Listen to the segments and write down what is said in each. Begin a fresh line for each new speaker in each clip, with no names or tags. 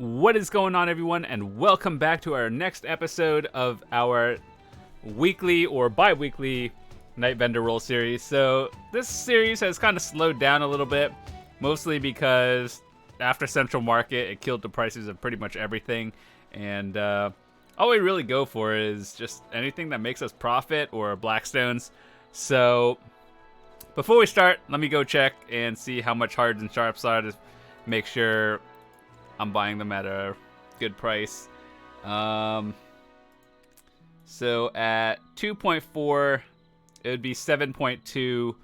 What is going on, everyone, and welcome back to our next episode of our weekly or bi-weekly Night Vendor Roll series. So this series has kind of slowed down a little bit, mostly because after Central Market, it killed the prices of pretty much everything, and all we really go for is just anything that makes us profit or Blackstones. So before we start, let me go check and see how much hards and sharps are to make sure I'm buying them at a good price. So at 2.4, it would be 7.2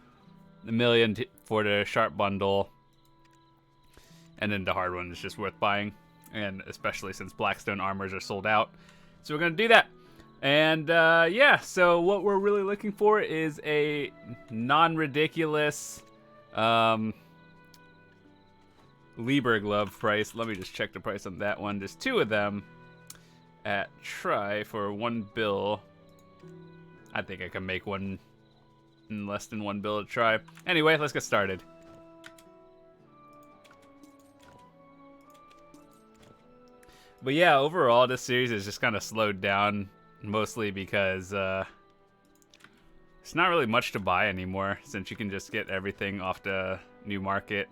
million for the sharp bundle. And then the hard one is just worth buying. And especially since Blackstone armors are sold out. So we're going to do that. And yeah, so what we're really looking for is a non-ridiculous Lieber glove price. Let me just check the price on that one. There's two of them at try for 1 bill. I think I can make one in less than 1 bill at try. Anyway, let's get started. But yeah, overall, this series is just kind of slowed down, mostly because it's not really much to buy anymore, since you can just get everything off the new market.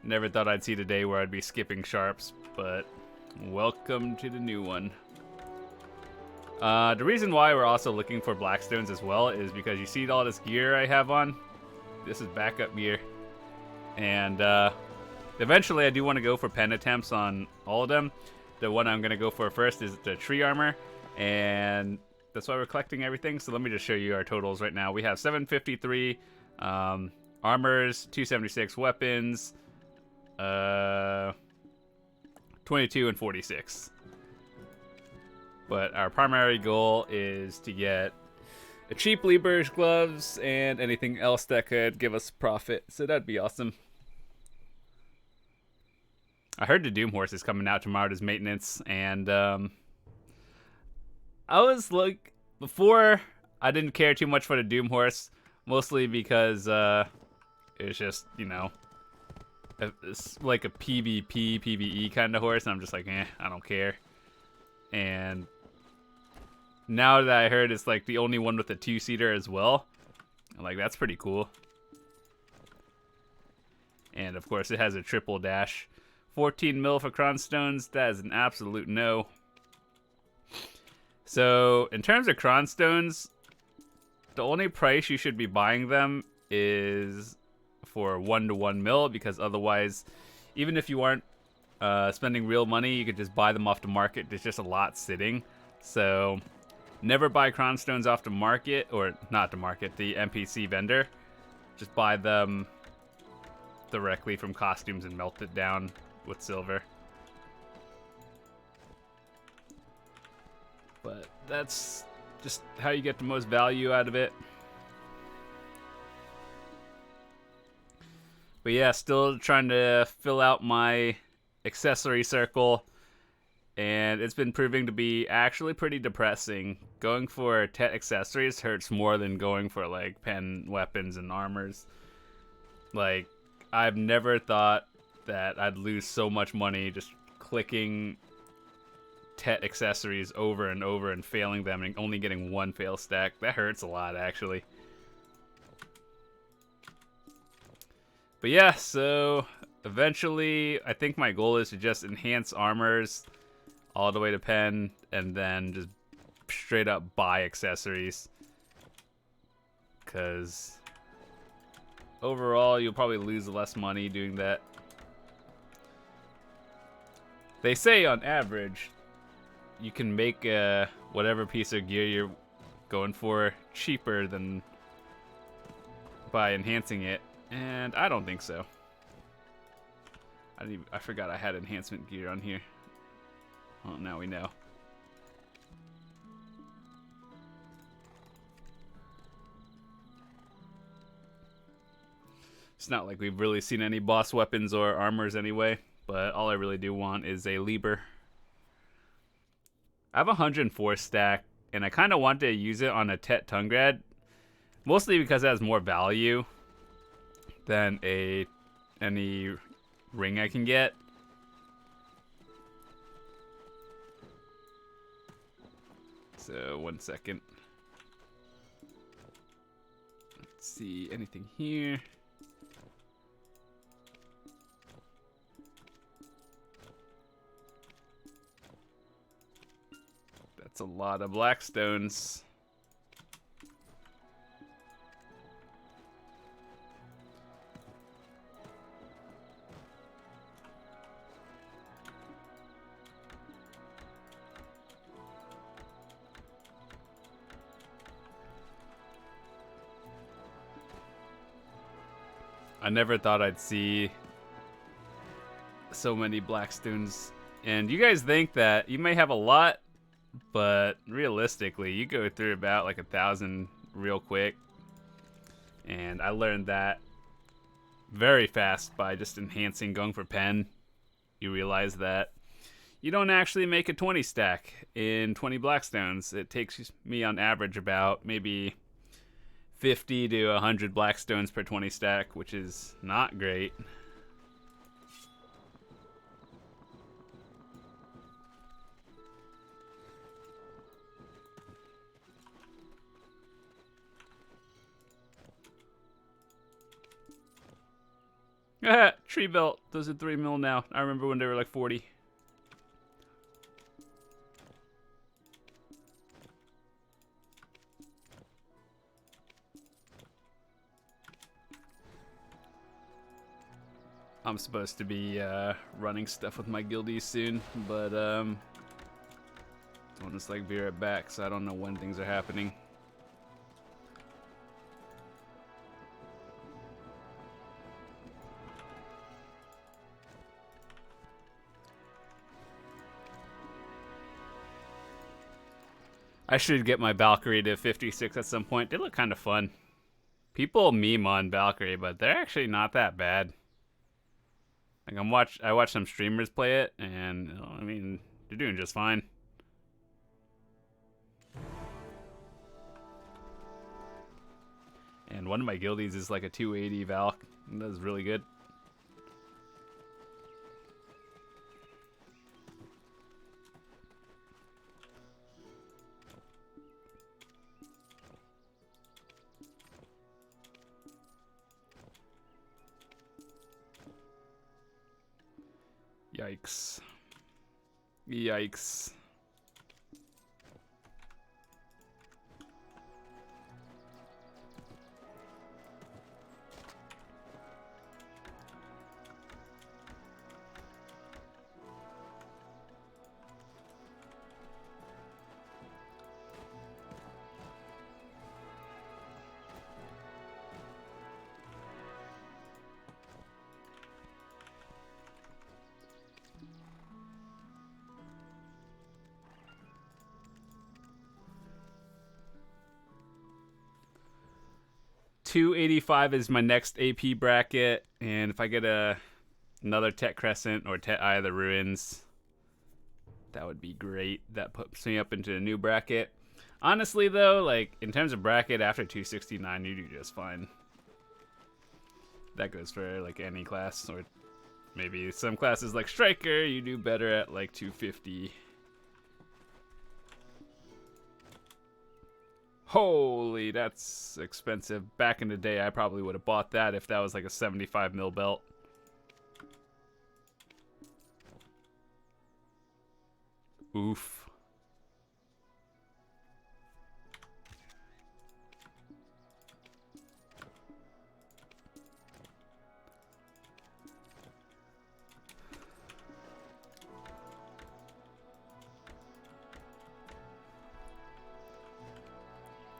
Never thought I'd see the day where I'd be skipping sharps, but welcome to the new one. The reason why we're also looking for Blackstones as well is because you see all this gear I have on? This is backup gear. And eventually I do want to go for pen attempts on all of them. The one I'm going to go for first is the tree armor, and that's why we're collecting everything. So let me just show you our totals right now. We have 753 armors, 276 weapons, 22 and 46. But our primary goal is to get a cheap Lieber's gloves and anything else that could give us profit. So that'd be awesome. I heard the Doom Horse is coming out tomorrow as maintenance, and I was like, before I didn't care too much for the Doom Horse, mostly because it's just, you know, it's like a PvP, PvE kind of horse, and I'm just like, I don't care. And now that I heard it's like the only one with a 2-seater as well, I'm like, that's pretty cool. And of course, it has a triple dash. 14 mil for Cronstones, that is an absolute no. So, in terms of Cronstones, the only price you should be buying them is for 1 to 1 mil, because otherwise, even if you aren't spending real money, you could just buy them off the market. There's just a lot sitting. So, never buy Cronstones off the market, or not the market, the NPC vendor. Just buy them directly from costumes and melt it down with silver. But that's just how you get the most value out of it. But yeah, still trying to fill out my accessory circle, and it's been proving to be actually pretty depressing. Going for Tet accessories hurts more than going for like pen, weapons, and armors. Like, I've never thought that I'd lose so much money just clicking Tet accessories over and over and failing them and only getting one fail stack. That hurts a lot, actually. But yeah, so eventually I think my goal is to just enhance armors all the way to pen, and then just straight up buy accessories, because overall you'll probably lose less money doing that. They say on average you can make whatever piece of gear you're going for cheaper than by enhancing it, and I don't think so. I forgot I had enhancement gear on here. Well, now we know. It's not like we've really seen any boss weapons or armors anyway, but all I really do want is a Lieber. I have a 104 stack, and I kind of want to use it on a Tet Tungrad, mostly because it has more value than any ring I can get. So 1 second. Let's see, anything here? That's a lot of blackstones. I never thought I'd see so many blackstones. And you guys think that you may have a lot, but realistically, you go through about like 1,000 real quick. And I learned that very fast by just enhancing going for pen. You realize that you don't actually make a 20 stack in 20 blackstones. It takes me on average about maybe 50 to 100 blackstones per 20 stack, which is not great. Tree belt. Those are 3 mil now. I remember when they were like 40. I'm supposed to be running stuff with my guildies soon, but I'll just like be right back, so I don't know when things are happening. I should get my Valkyrie to 56 at some point. They look kind of fun. People meme on Valkyrie, but they're actually not that bad. Like I watch some streamers play it, and I mean, they're doing just fine. And one of my guildies is like a 280 Valk. And that's really good. Yikes. Yikes. $285 is my next AP bracket, and if I get another Tech Crescent or Tech Eye of the Ruins, that would be great. That puts me up into a new bracket. Honestly, though, like in terms of bracket, after 269, you do just fine. That goes for like any class, or maybe some classes like Striker, you do better at like 250. Holy, that's expensive. Back in the day, I probably would have bought that if that was like a 75 mil belt. Oof.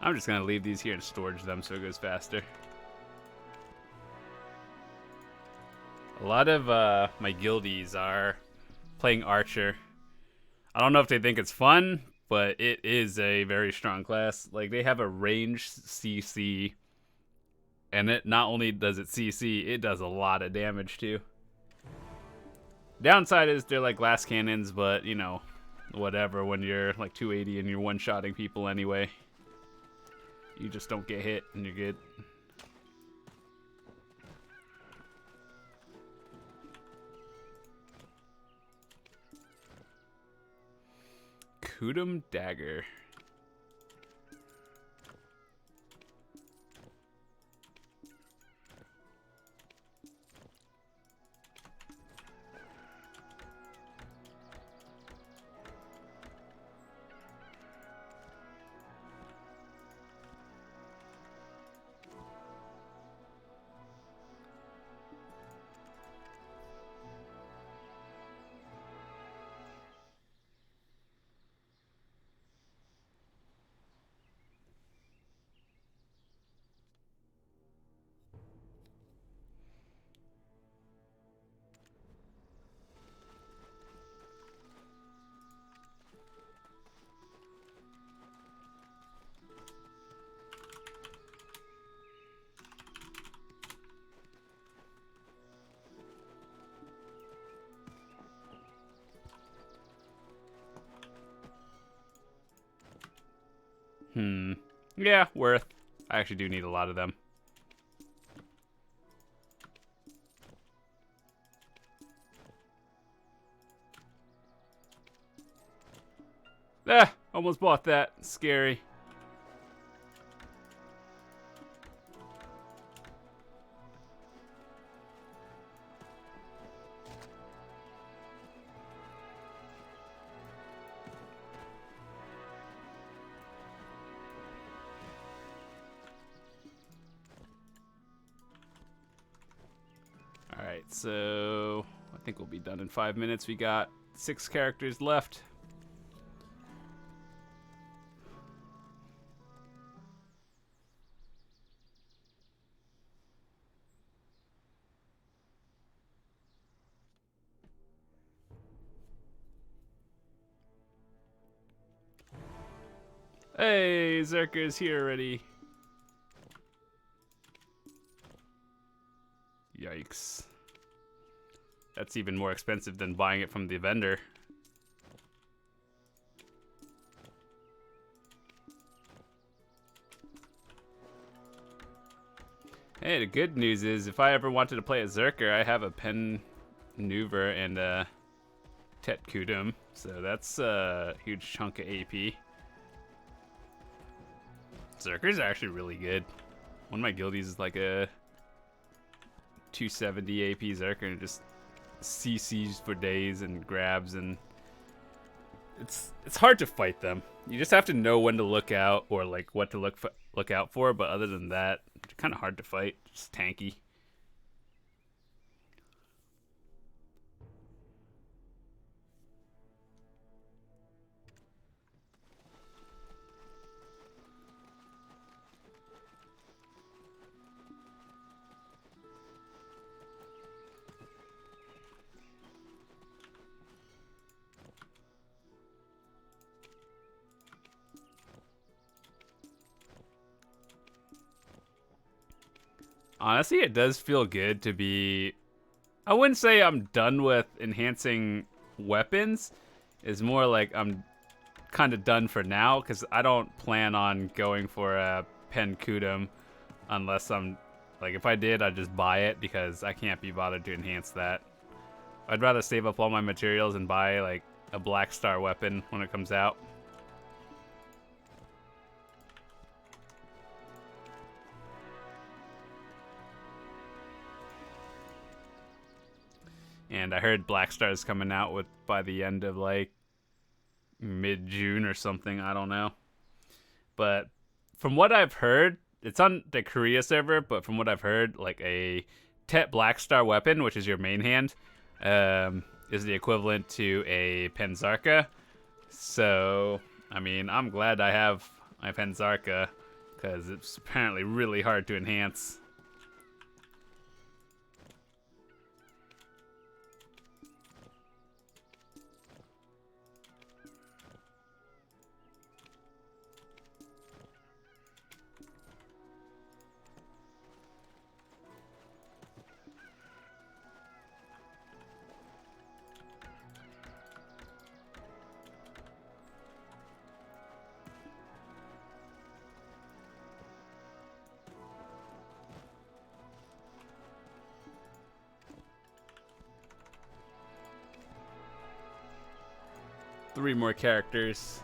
I'm just gonna leave these here and storage them so it goes faster. A lot of my guildies are playing Archer. I don't know if they think it's fun, but it is a very strong class. Like, they have a range CC, and it not only does it CC, it does a lot of damage too. Downside is they're like glass cannons, but you know, whatever, when you're like 280 and you're one-shotting people anyway. You just don't get hit and you're good. Kudum Dagger. Yeah, worth. I actually do need a lot of them. Ah, almost bought that. Scary. Alright, so I think we'll be done in 5 minutes. We got 6 characters left. Hey, Zerka's here already. Yikes. That's even more expensive than buying it from the vendor. Hey, the good news is if I ever wanted to play a Zerker, I have a Pen Nouver and a Tet Kudum, so that's a huge chunk of AP. Zerker's actually really good. One of my guildies is like a 270 AP Zerker and it just CCs for days and grabs, and it's hard to fight them. You just have to know when to look out or like what to look out for, but other than that, it's kind of hard to fight. Just tanky. Honestly, it does feel good to be... I wouldn't say I'm done with enhancing weapons. It's more like I'm kind of done for now, because I don't plan on going for a Pen Kudum unless I'm... Like, if I did, I'd just buy it, because I can't be bothered to enhance that. I'd rather save up all my materials and buy, like, a Blackstar weapon when it comes out. And I heard Blackstar is coming out with by the end of like mid-June or something. I don't know. But from what I've heard, it's on the Korea server. But from what I've heard, like a Tet Blackstar weapon, which is your main hand, is the equivalent to a Penzarka. So I mean, I'm glad I have my Penzarka because it's apparently really hard to enhance. Three more characters.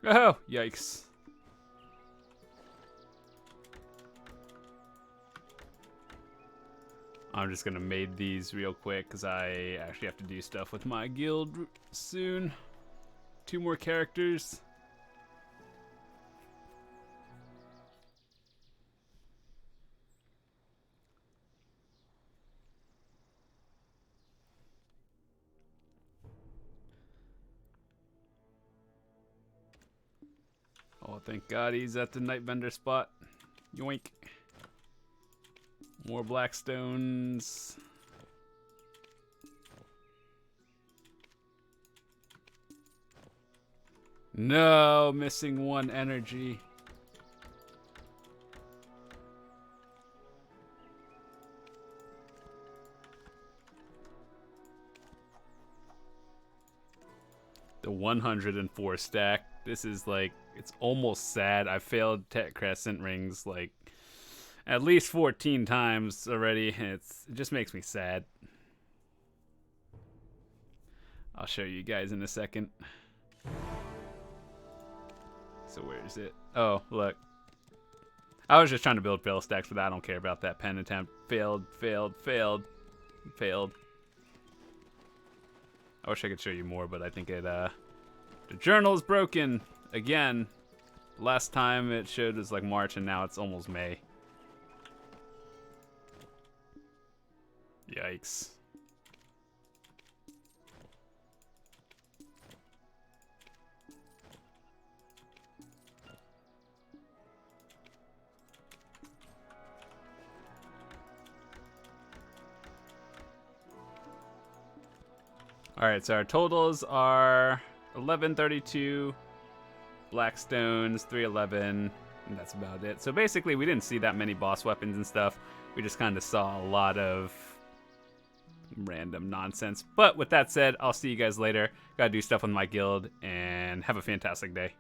Oh, yikes. I'm just gonna maid these real quick because I actually have to do stuff with my guild soon. 2 more characters. Oh, thank God he's at the Nightbender spot. Yoink. More Blackstones. No, missing 1 energy. The 104 stack. This is like, it's almost sad. I failed Tech Crescent rings like at least 14 times already. It just makes me sad. I'll show you guys in a second. So where is it? Oh, look. I was just trying to build fail stacks, but I don't care about that pen attempt. Failed, failed, failed, failed. I wish I could show you more, but I think it, the journal is broken again. Last time it showed was like March, and now it's almost May. Yikes. All right, so our totals are 1132, Blackstones, 311, and that's about it. So basically, we didn't see that many boss weapons and stuff. We just kind of saw a lot of random nonsense. But with that said, I'll see you guys later. Gotta do stuff with my guild, and have a fantastic day.